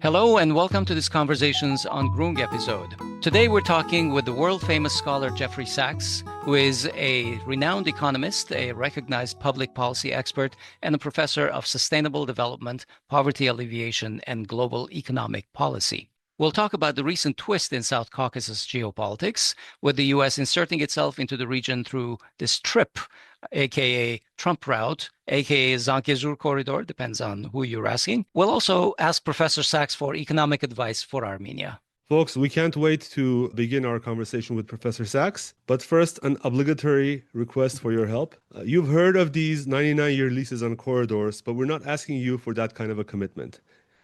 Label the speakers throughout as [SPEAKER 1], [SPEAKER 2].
[SPEAKER 1] Hello and welcome to this Conversations on Groong episode. Today we're talking with the world-famous scholar Jeffrey Sachs, who is a renowned economist, a recognized public policy expert, and a professor of sustainable development, poverty alleviation, and global economic policy. We'll talk about the recent twist in South Caucasus geopolitics, with the U.S. inserting itself into the region through this TRIPP, aka Trump route, aka Zangezur corridor, depends on who you're asking. We'll also ask Professor Sachs for economic advice for Armenia.
[SPEAKER 2] Folks, we can't wait to begin our conversation with Professor Sachs. But first, an obligatory request for your help. You've heard of these 99-year leases on corridors, but we're not asking you for that kind of a commitment.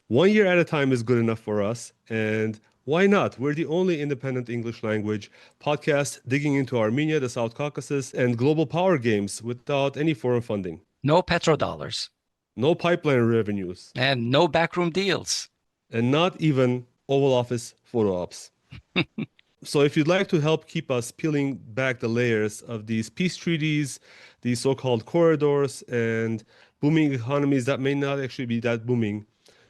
[SPEAKER 2] 1 year at a time is good enough for us, and why not? We're the only independent English language podcast digging into Armenia, the South Caucasus, and global power games without any foreign funding.
[SPEAKER 1] No petrodollars.
[SPEAKER 2] No pipeline revenues.
[SPEAKER 1] And no backroom deals.
[SPEAKER 2] And not even Oval Office photo ops. So if you'd like to help keep us peeling back the layers of these peace treaties, these so-called corridors, and booming economies that may not actually be that booming,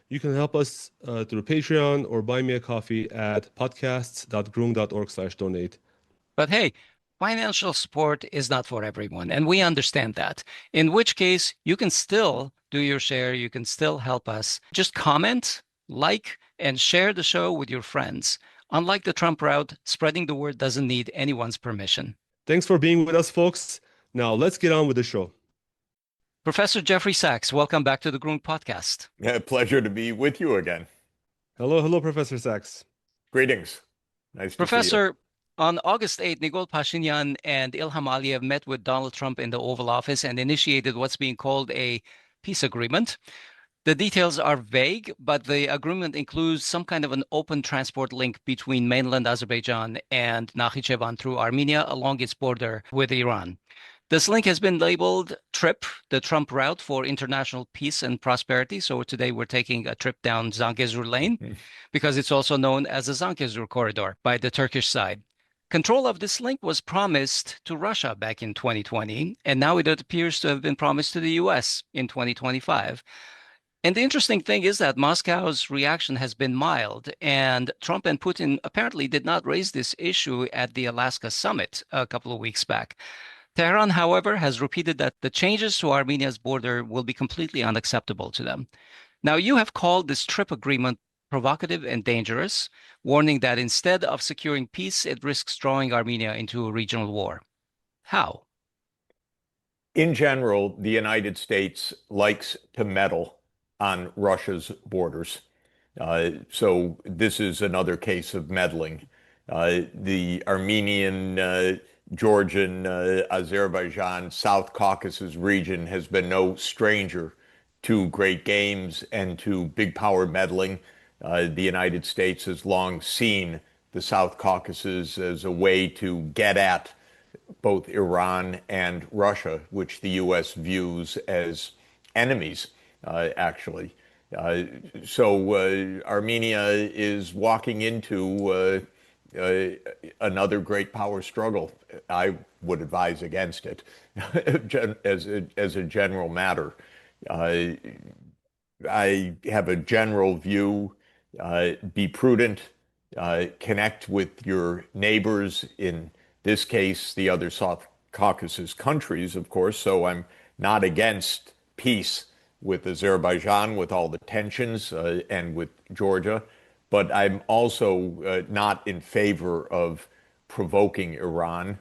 [SPEAKER 2] you can help us through Patreon or buy me a coffee at podcasts.groong.org/donate.
[SPEAKER 1] But hey, financial support is not for everyone, and we understand that. In which case, you can still do your share. You can still help us. Just comment, like, and share the show with your friends. Unlike the Trump route, spreading the word doesn't need anyone's permission.
[SPEAKER 2] Thanks for being with us, folks. Now let's get on with the show.
[SPEAKER 1] Professor Jeffrey Sachs, welcome back to the Groong podcast.
[SPEAKER 3] Yeah, pleasure to be with you again.
[SPEAKER 2] Hello, Professor Sachs.
[SPEAKER 3] Greetings. Nice
[SPEAKER 1] Professor,
[SPEAKER 3] to see you.
[SPEAKER 1] On August 8th, Nikol Pashinyan and Ilham Aliyev met with Donald Trump in the Oval Office and initiated what's being called a peace agreement. The details are vague, but the agreement includes some kind of an open transport link between mainland Azerbaijan and Nakhichevan through Armenia along its border with Iran. This link has been labeled TRIPP, the Trump route for international peace and prosperity. So today we're taking a trip down Zangezur Lane because it's also known as the Zangezur corridor by the Turkish side. Control of this link was promised to Russia back in 2020, and now it appears to have been promised to the US in 2025. And the interesting thing is that Moscow's reaction has been mild, and Trump and Putin apparently did not raise this issue at the Alaska summit a couple of weeks back. Tehran, however, has repeated that the changes to Armenia's border will be completely unacceptable to them. Now, you have called this TRIPP agreement provocative and dangerous, warning that instead of securing peace, it risks drawing Armenia into a regional war. How?
[SPEAKER 3] In general, the United States likes to meddle on Russia's borders. So this is another case of meddling. The Armenian, Georgian, Azerbaijan, South Caucasus region has been no stranger to great games and to big power meddling. The United States has long seen the South Caucasus as a way to get at both Iran and Russia, which the U.S. views as enemies, actually. So Armenia is walking into another great power struggle. I would advise against it as a general matter. I have a general view, be prudent, connect with your neighbors, in this case, the other South Caucasus countries, of course, so I'm not against peace with Azerbaijan, with all the tensions, and with Georgia. But I'm also not in favor of provoking Iran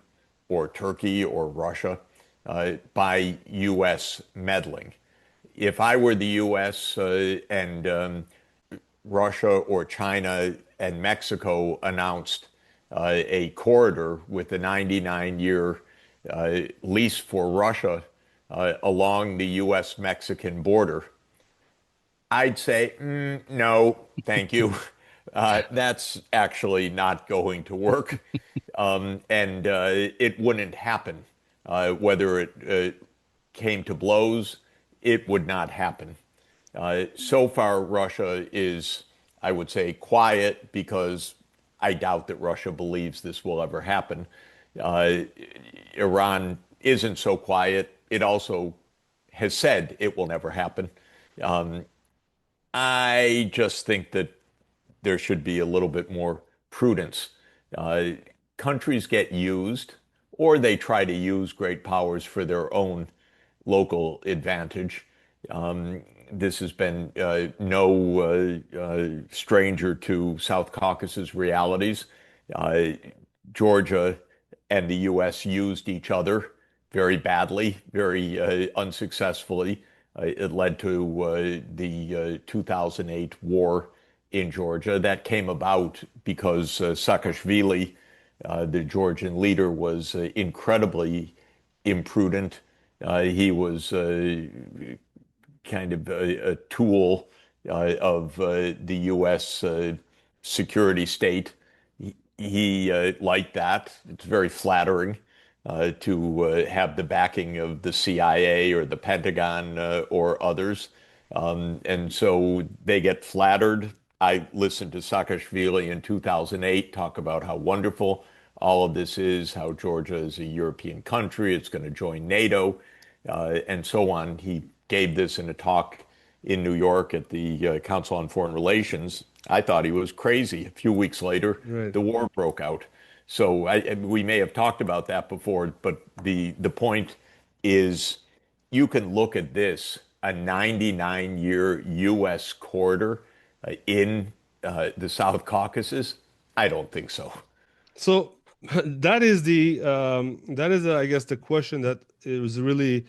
[SPEAKER 3] or Turkey or Russia by U.S. meddling. If I were the U.S. And Russia or China and Mexico announced a corridor with a 99-year lease for Russia along the U.S.-Mexican border, I'd say, no, thank you. That's actually not going to work, and it wouldn't happen. Whether it came to blows, it would not happen. So far, Russia is, I would say, quiet because I doubt that Russia believes this will ever happen. Iran isn't so quiet. It also has said it will never happen. I just think that there should be a little bit more prudence. Uh, Countries get used, or they try to use great powers for their own local advantage. This has been no stranger to South Caucasus realities. Uh, Georgia and the U.S. used each other very badly, very unsuccessfully. It led to the 2008 war in Georgia. That came about because Saakashvili, the Georgian leader, was incredibly imprudent. He was kind of a tool of the U.S. Security state. He liked that. It's very flattering to have the backing of the CIA or the Pentagon or others. And so they get flattered. I listened to Saakashvili in 2008 talk about how wonderful all of this is, how Georgia is a European country, it's going to join NATO, and so on. He gave this in a talk in New York at the Council on Foreign Relations. I thought he was crazy. A few weeks later,
[SPEAKER 2] Right.
[SPEAKER 3] the war broke out. So we may have talked about that before, but the point is you can look at this, a 99-year U.S. corridor in the South Caucasus. I don't think so.
[SPEAKER 2] So that is I guess the question that is really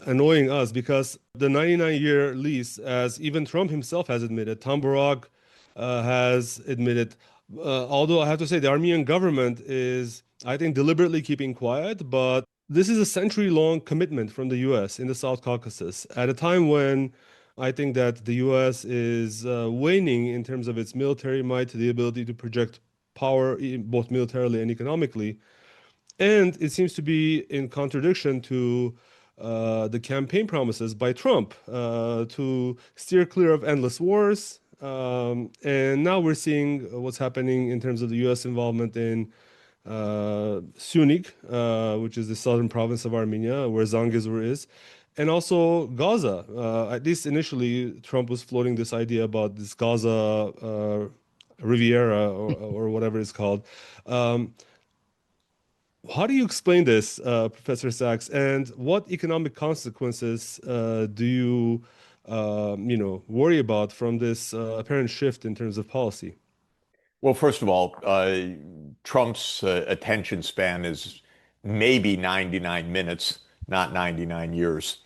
[SPEAKER 2] annoying us, because the 99-year lease, as even Trump himself has admitted, Tom Barrack has admitted, although I have to say the Armenian government is, I think, deliberately keeping quiet, but this is a century-long commitment from the U.S. in the South Caucasus at a time when I think that the U.S. is waning in terms of its military might, the ability to project power, both militarily and economically. And it seems to be in contradiction to the campaign promises by Trump to steer clear of endless wars. And now we're seeing what's happening in terms of the U.S. involvement in Sunik, which is the southern province of Armenia, where Zangezur is, and also Gaza. At least initially, Trump was floating this idea about this Gaza Riviera, or whatever it's called. How do you explain this, Professor Sachs, and what economic consequences do you worry about from this apparent shift in terms of policy?
[SPEAKER 3] Well, first of all, Trump's attention span is maybe 99 minutes, not 99 years.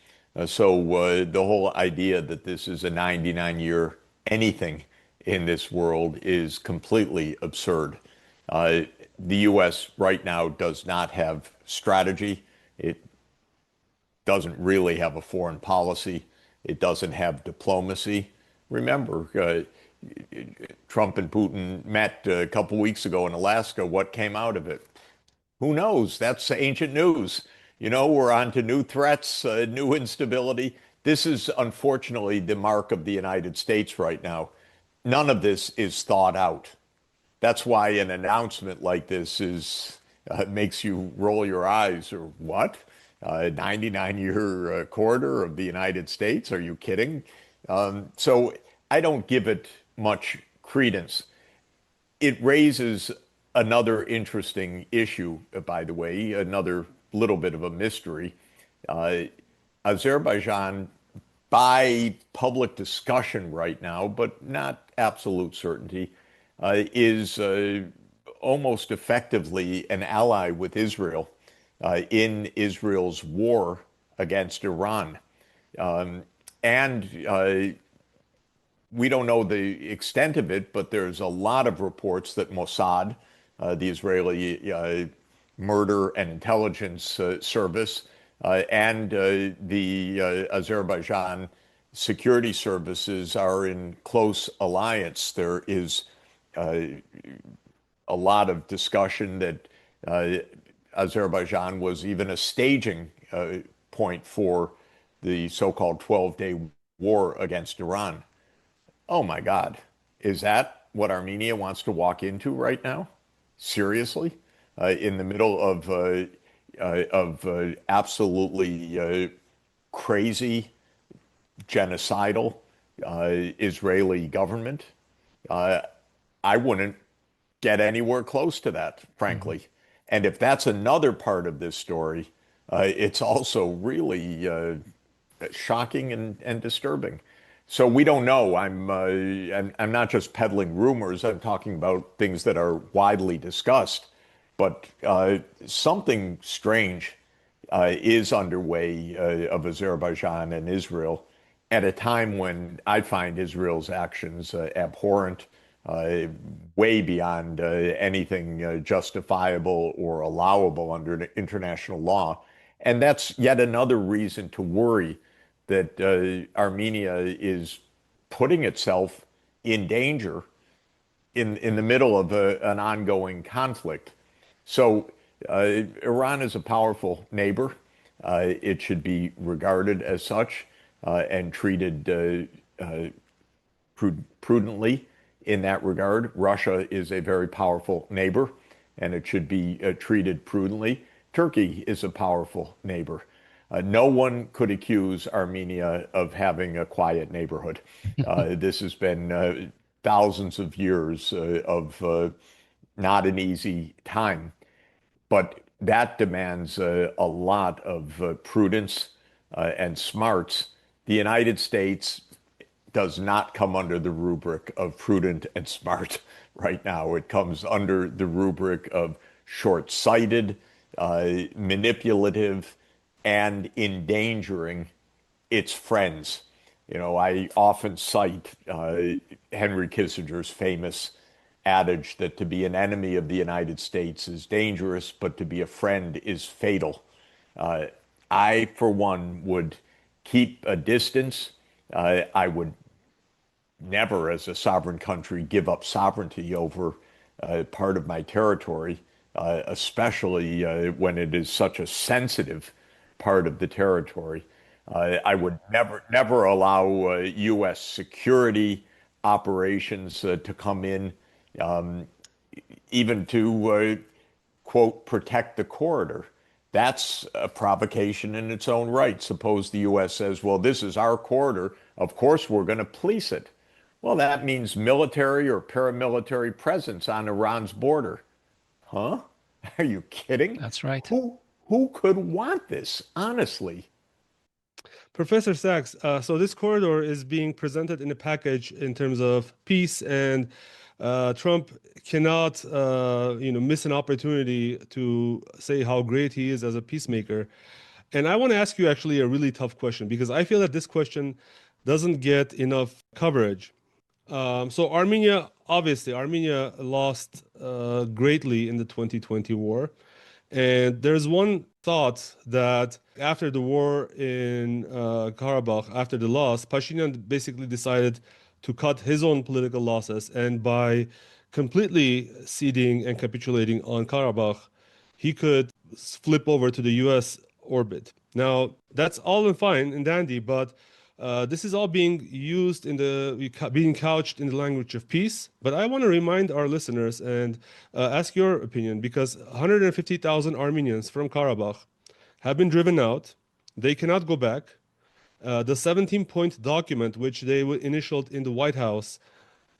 [SPEAKER 3] So the whole idea that this is a 99-year anything in this world is completely absurd. The U.S. right now does not have strategy. It doesn't really have a foreign policy. It doesn't have diplomacy. Remember, Trump and Putin met a couple weeks ago in Alaska. What came out of it? Who knows? That's ancient news. You know, we're on to new threats, new instability. This is unfortunately the mark of the United States right now. None of this is thought out. That's why an announcement like this is makes you roll your eyes, or what? 99-year corridor of the United States? Are you kidding? So I don't give it much credence. It raises another interesting issue, by the way, another little bit of a mystery. Azerbaijan, by public discussion right now, but not absolute certainty, is almost effectively an ally with Israel in Israel's war against Iran. And we don't know the extent of it, but there's a lot of reports that Mossad, the Israeli murder and intelligence service, and the Azerbaijan security services are in close alliance. There is a lot of discussion that Azerbaijan was even a staging point for the so-called 12-day war against Iran. Oh my God, is that what Armenia wants to walk into right now? Seriously? In the middle of absolutely crazy, genocidal Israeli government? I wouldn't get anywhere close to that, frankly. And if that's another part of this story, it's also really shocking and disturbing. So we don't know. I'm not just peddling rumors. I'm talking about things that are widely discussed. But something strange is underway of Azerbaijan and Israel at a time when I find Israel's actions abhorrent, uh, way beyond anything justifiable or allowable under international law. And that's yet another reason to worry that Armenia is putting itself in danger in the middle of an ongoing conflict. So Iran is a powerful neighbor. It should be regarded as such and treated prudently in that regard. Russia is a very powerful neighbor, and it should be treated prudently. Turkey is a powerful neighbor. No one could accuse Armenia of having a quiet neighborhood. This has been thousands of years of not an easy time. But that demands a lot of prudence and smarts. The United States does not come under the rubric of prudent and smart right now. It comes under the rubric of short-sighted, manipulative, and endangering its friends. You know, I often cite Henry Kissinger's famous adage that to be an enemy of the United States is dangerous, but to be a friend is fatal. Uh, I, for one, would keep a distance. I would never, as a sovereign country, give up sovereignty over part of my territory, especially when it is such a sensitive part of the territory. I would never allow U.S. security operations to come in, um, even to quote, protect the corridor. That's a provocation in its own right. Suppose the U.S. says, well, this is our corridor. Of course, we're going to police it. Well, that means military or paramilitary presence on Iran's border. Huh? Are you kidding?
[SPEAKER 1] That's right.
[SPEAKER 3] Who could want this, honestly?
[SPEAKER 2] Professor Sachs, so this corridor is being presented in a package in terms of peace, and Trump cannot, miss an opportunity to say how great he is as a peacemaker. And I want to ask you actually a really tough question, because I feel that this question doesn't get enough coverage. So Armenia lost greatly in the 2020 war. And there's one thought that after the war in Karabakh, after the loss, Pashinyan basically decided to cut his own political losses. And by completely ceding and capitulating on Karabakh, he could flip over to the US orbit. Now, that's all and fine and dandy, but this is all being used being couched in the language of peace. But I want to remind our listeners and ask your opinion, because 150,000 Armenians from Karabakh have been driven out. They cannot go back. The 17-point document, which they initialed in the White House,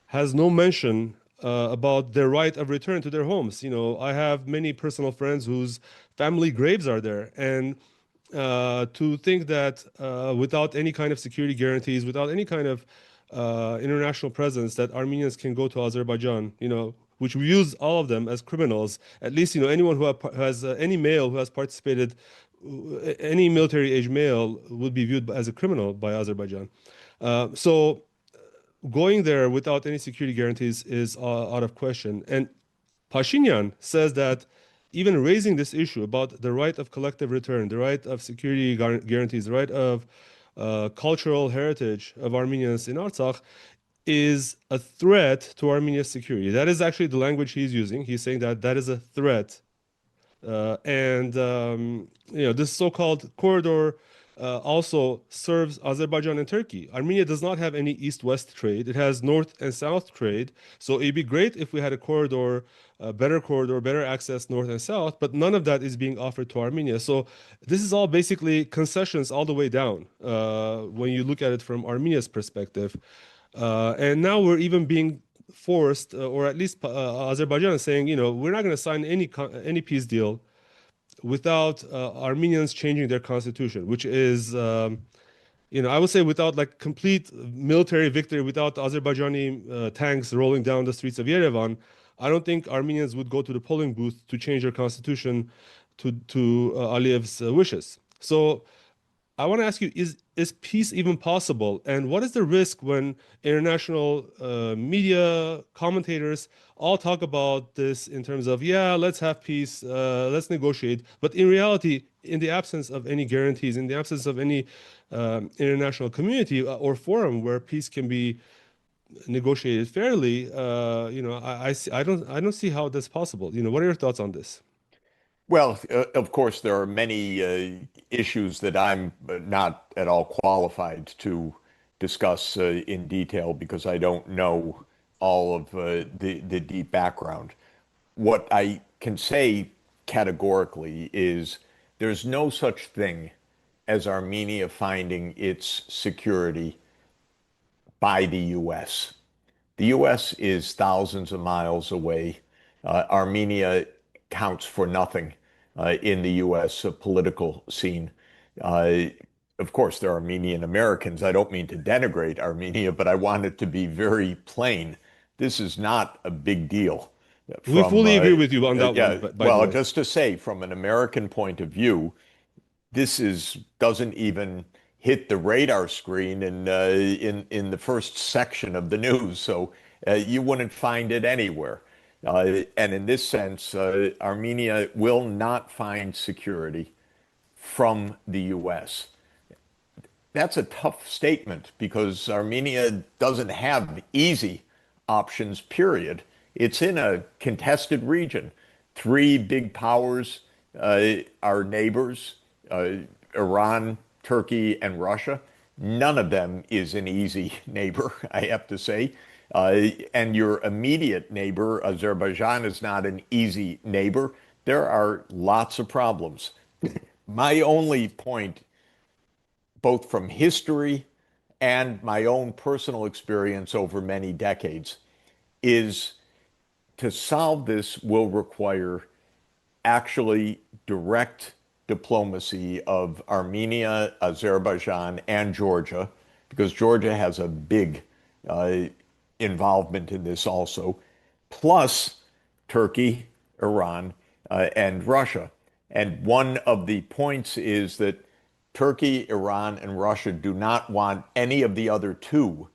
[SPEAKER 2] has no mention about their right of return to their homes. You know, I have many personal friends whose family graves are there, and to think that without any kind of security guarantees, without any kind of international presence, that Armenians can go to Azerbaijan, which views all of them as criminals. At least, anyone who has any male who has participated, any military age male would be viewed as a criminal by Azerbaijan. So going there without any security guarantees is out of question. And Pashinyan says that even raising this issue about the right of collective return, the right of security guarantees, the right of cultural heritage of Armenians in Artsakh is a threat to Armenia's security. That is actually the language he's using. He's saying that that is a threat. This so-called corridor also serves Azerbaijan and Turkey. Armenia does not have any east-west trade. It has north and south trade. So it'd be great if we had a corridor, better access north and south, but none of that is being offered to Armenia. So this is all basically concessions all the way down when you look at it from Armenia's perspective. And now we're even being forced, or at least Azerbaijan is saying, we're not going to sign any peace deal without Armenians changing their constitution, which is, I would say without like complete military victory, without Azerbaijani tanks rolling down the streets of Yerevan, I don't think Armenians would go to the polling booth to change their constitution to Aliyev's wishes. So I want to ask you, is peace even possible? And what is the risk when international media commentators all talk about this in terms of, yeah, let's have peace, let's negotiate. But in reality, in the absence of any guarantees, in the absence of any international community or forum where peace can be negotiated fairly, I don't see how that's possible. What are your thoughts on this?
[SPEAKER 3] Well, of course, there are many issues that I'm not at all qualified to discuss in detail because I don't know all of the deep background. What I can say categorically is there's no such thing as Armenia finding its security by the U.S. The U.S. is thousands of miles away. Armenia counts for nothing in the U.S. Political scene. Uh, of course, there are Armenian Americans. I don't mean to denigrate Armenia, but I want it to be very plain. This is not a big deal.
[SPEAKER 2] We
[SPEAKER 3] From,
[SPEAKER 2] fully agree with you on that one,
[SPEAKER 3] yeah,
[SPEAKER 2] by the
[SPEAKER 3] well,
[SPEAKER 2] way.
[SPEAKER 3] just to say, from an American point of view, this is doesn't even hit the radar screen in the first section of the news, so you wouldn't find it anywhere. And in this sense, Armenia will not find security from the U.S. That's a tough statement because Armenia doesn't have easy options, period. It's in a contested region. Three big powers are neighbors, Iran, Turkey, and Russia. None of them is an easy neighbor, I have to say. And your immediate neighbor, Azerbaijan, is not an easy neighbor. There are lots of problems. My only point, both from history and my own personal experience over many decades, is to solve this will require actually direct diplomacy of Armenia, Azerbaijan, and Georgia, because Georgia has a big uh, involvement in this also, plus Turkey, Iran, and Russia. And one of the points is that Turkey, Iran, and Russia do not want any of the other two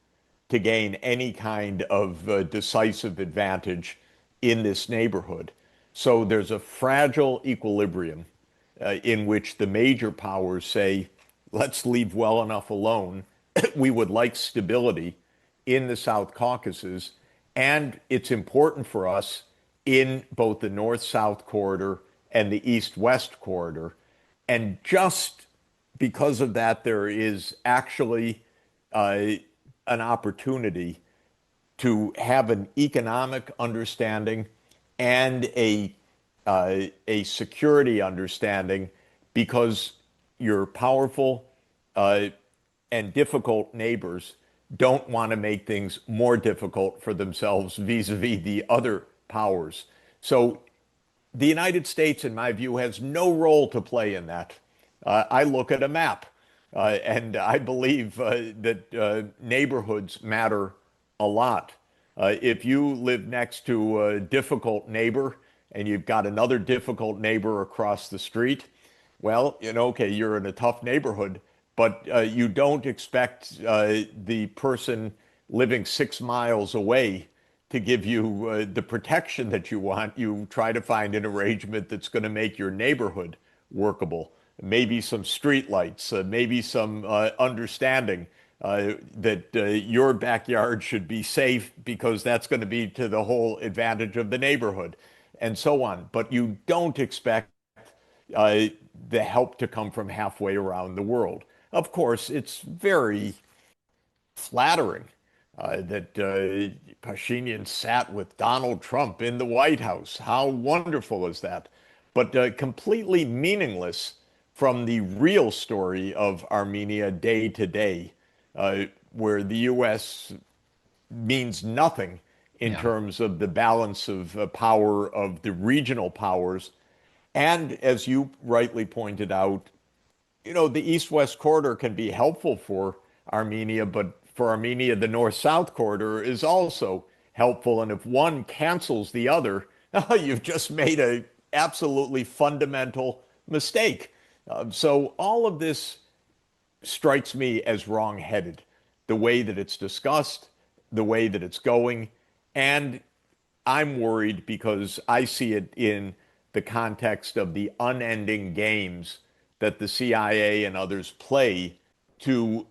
[SPEAKER 3] to gain any kind of decisive advantage in this neighborhood. So there's a fragile equilibrium in which the major powers say, let's leave well enough alone. We would like stability in the South Caucasus, and it's important for us in both the North-South corridor and the East-West corridor. And just because of that, there is actually an opportunity to have an economic understanding and a security understanding because your powerful and difficult neighbors don't want to make things more difficult for themselves vis-a-vis the other powers. So the United States, in my view, has no role to play in that. I look at a map, and I believe that neighborhoods matter a lot. If you live next to a difficult neighbor and you've got another difficult neighbor across the street, well, okay, you're in a tough neighborhood, but you don't expect the person living 6 miles away to give you the protection that you want. You try to find an arrangement that's going to make your neighborhood workable. Maybe some street lights, maybe some understanding that your backyard should be safe because that's going to be to the whole advantage of the neighborhood, and so on. But you don't expect uh, the help to come from halfway around the world. Of course, it's very flattering that Pashinyan sat with Donald Trump in the White House. How wonderful is that? But completely meaningless from the real story of Armenia day to day, where the U.S. means nothing in
[SPEAKER 1] Yeah.
[SPEAKER 3] terms of the balance of power of the regional powers. And as you rightly pointed out, the East-West corridor can be helpful for Armenia, but for Armenia, the North-South corridor is also helpful. And if one cancels the other, you've just made an absolutely fundamental mistake. So all of this strikes me as wrong-headed, the way that it's discussed, the way that it's going. And I'm worried because I see it in the context of the unending games that the CIA and others play to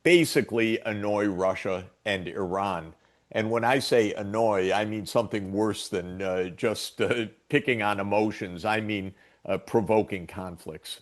[SPEAKER 3] basically annoy Russia and Iran. And when I say annoy, I mean something worse than just picking on emotions. I mean provoking conflicts.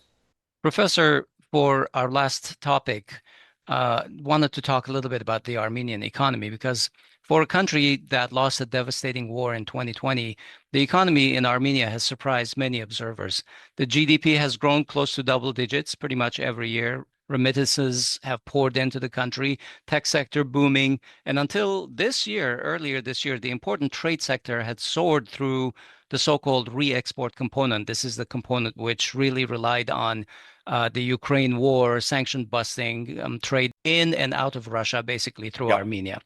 [SPEAKER 1] Professor, for our last topic, wanted to talk a little bit about the Armenian economy because for a country that lost a devastating war in 2020, the economy in Armenia has surprised many observers. The GDP has grown close to double digits pretty much every year. Remittances have poured into the country, tech sector booming. And until this year, earlier this year, the important trade sector had soared through the so-called re-export component. This is the component which really relied on the Ukraine war, sanction busting, trade in and out of Russia, basically through
[SPEAKER 3] Yep.
[SPEAKER 1] Armenia.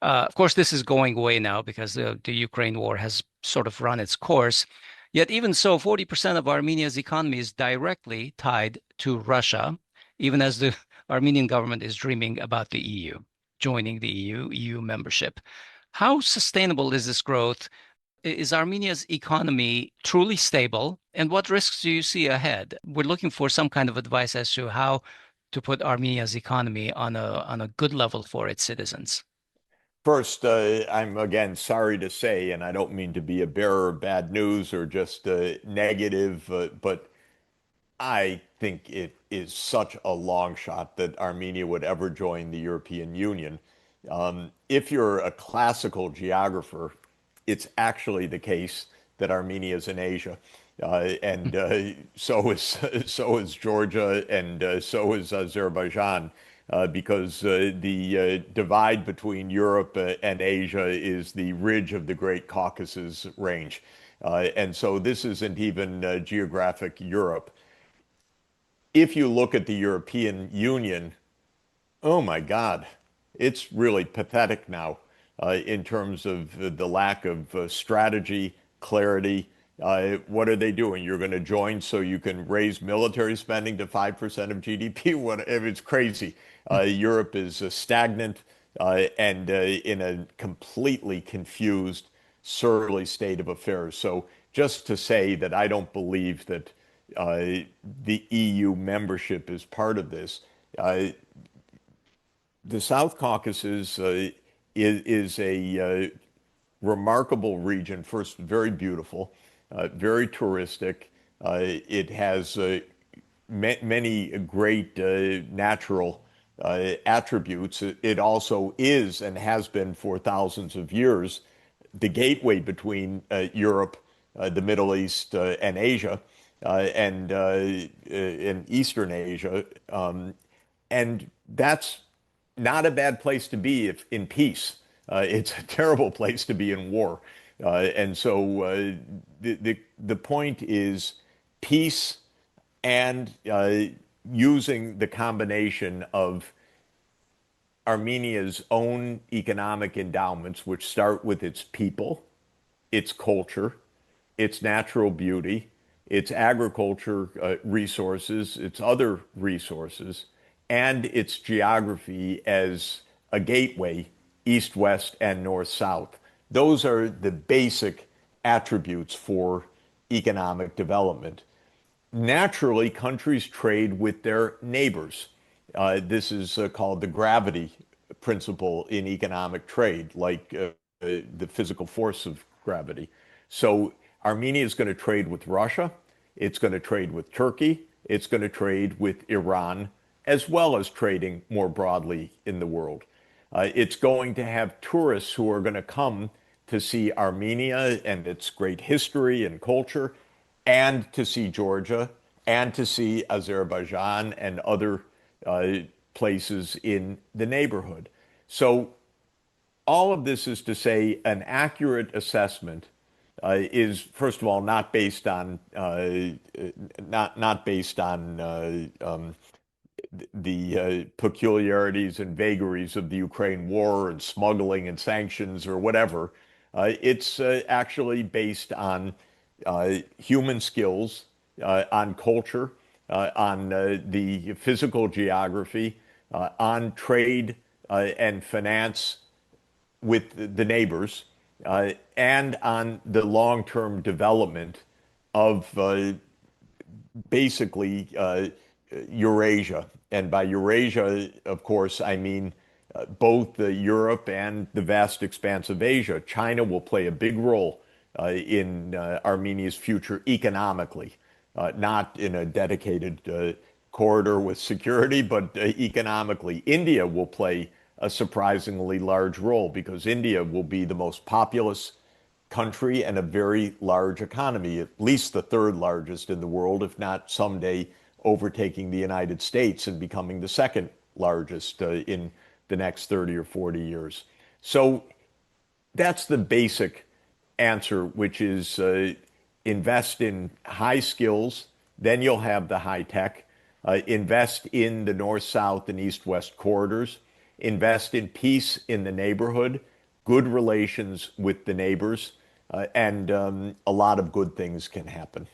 [SPEAKER 1] Of course, this is going away now because the Ukraine war has sort of run its course. Yet, even so, 40% of Armenia's economy is directly tied to Russia, even as the Armenian government is dreaming about the EU, joining the EU membership. How sustainable is this growth? Is Armenia's economy truly stable? And what risks do you see ahead? We're looking for some kind of advice as to how to put Armenia's economy on a good level for its citizens.
[SPEAKER 3] First, I'm again sorry to say, and I don't mean to be a bearer of bad news or just negative, but I think it is such a long shot that Armenia would ever join the European Union. If you're a classical geographer, it's actually the case that Armenia is in Asia, and so is so is Georgia, and so is Azerbaijan, because the divide between Europe and Asia is the ridge of the Great Caucasus Range, and so this isn't even geographic Europe. If you look at the European Union, oh my God, it's really pathetic now in terms of the lack of strategy, clarity. What are they doing? You're going to join so you can raise military spending to 5% of GDP? It's crazy. Europe is stagnant and in a completely confused, surly state of affairs. So just to say that I don't believe that the EU membership is part of this. The South Caucasus is a remarkable region. First, very beautiful, very touristic. It has many great natural attributes. It also is and has been for thousands of years the gateway between Europe, the Middle East, and Asia, and in Eastern Asia. And that's not a bad place to be if in peace. It's a terrible place to be in war. And so the point is peace and using the combination of Armenia's own economic endowments, which start with its people, its culture, its natural beauty, its agriculture resources, its other resources, and its geography as a gateway, east, west, and north, south. Those are the basic attributes for economic development. Naturally, countries trade with their neighbors. This is called the gravity principle in economic trade, like the physical force of gravity. So Armenia is going to trade with Russia, it's going to trade with Turkey, it's going to trade with Iran, as well as trading more broadly in the world. It's going to have tourists who are going to come to see Armenia and its great history and culture, and to see Georgia, and to see Azerbaijan and other places in the neighborhood. So all of this is to say an accurate assessment is, first of all, not based on not based on the peculiarities and vagaries of the Ukraine war and smuggling and sanctions or whatever. It's actually based on human skills, on culture, on the physical geography, on trade and finance with the neighbors, and on the long-term development of basically Eurasia. And by Eurasia, of course, I mean both Europe and the vast expanse of Asia. China will play a big role in Armenia's future economically, not in a dedicated corridor with security, but economically. India will play a surprisingly large role because India will be the most populous country and a very large economy, at least the third largest in the world, if not someday overtaking the United States and becoming the second largest in the next 30 or 40 years. So that's the basic answer, which is invest in high skills, then you'll have the high tech. Invest in the north-south and east-west corridors. Invest in peace in the neighborhood, good relations with the neighbors, and a lot of good things can happen.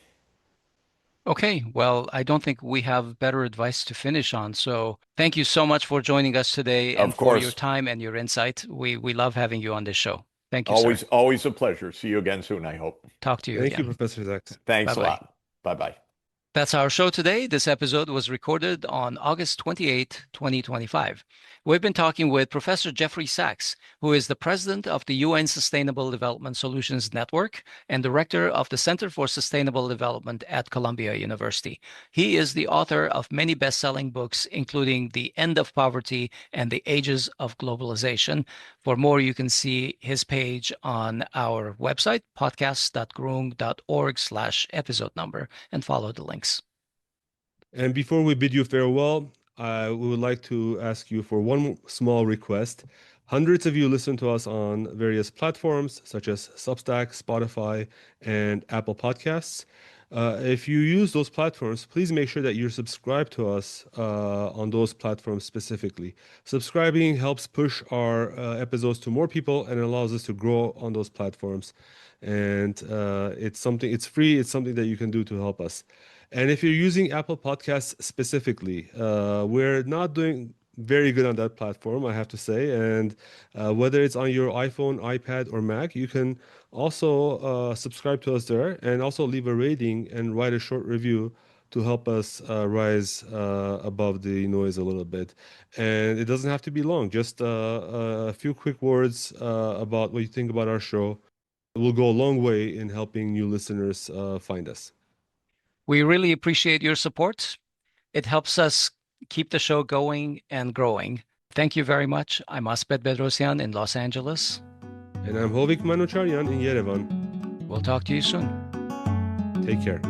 [SPEAKER 1] Okay, well, I don't think we have better advice to finish on. So thank you so much for joining us today and
[SPEAKER 3] Of
[SPEAKER 1] for your
[SPEAKER 3] course.
[SPEAKER 1] time and your insight. We love having you on this show. Thank you,
[SPEAKER 3] Always,
[SPEAKER 1] sir.
[SPEAKER 3] always a pleasure. See you again soon, I hope.
[SPEAKER 1] Talk to you
[SPEAKER 2] Thank you,
[SPEAKER 1] again.
[SPEAKER 2] Professor Sachs.
[SPEAKER 3] Thanks a
[SPEAKER 1] Bye-bye.
[SPEAKER 3] lot. Bye-bye.
[SPEAKER 1] That's our show today. This episode was recorded on August 28, 2025. We've been talking with Professor Jeffrey Sachs, who is the president of the UN Sustainable Development Solutions Network and director of the Center for Sustainable Development at Columbia University. He is the author of many best-selling books, including The End of Poverty and The Ages of Globalization. For more, you can see his page on our website, podcast.groong.org/episode number, and follow the links.
[SPEAKER 2] And before we bid you farewell, we would like to ask you for one small request. Hundreds of you listen to us on various platforms such as Substack, Spotify, and Apple Podcasts. If you use those platforms, please make sure that you're subscribed to us on those platforms specifically. Subscribing helps push our episodes to more people and allows us to grow on those platforms. And it's free. It's something that you can do to help us. And if you're using Apple Podcasts specifically, we're not doing very good on that platform, I have to say. And whether it's on your iPhone, iPad, or Mac, you can also subscribe to us there and also leave a rating and write a short review to help us rise above the noise a little bit. And it doesn't have to be long, just a few quick words about what you think about our show. It will go a long way in helping new listeners find us.
[SPEAKER 1] We really appreciate your support. It helps us keep the show going and growing. Thank you very much. I'm Asbed Bedrossian in Los Angeles.
[SPEAKER 2] And I'm Hovik Manucharyan in Yerevan.
[SPEAKER 1] We'll talk to you soon.
[SPEAKER 2] Take care.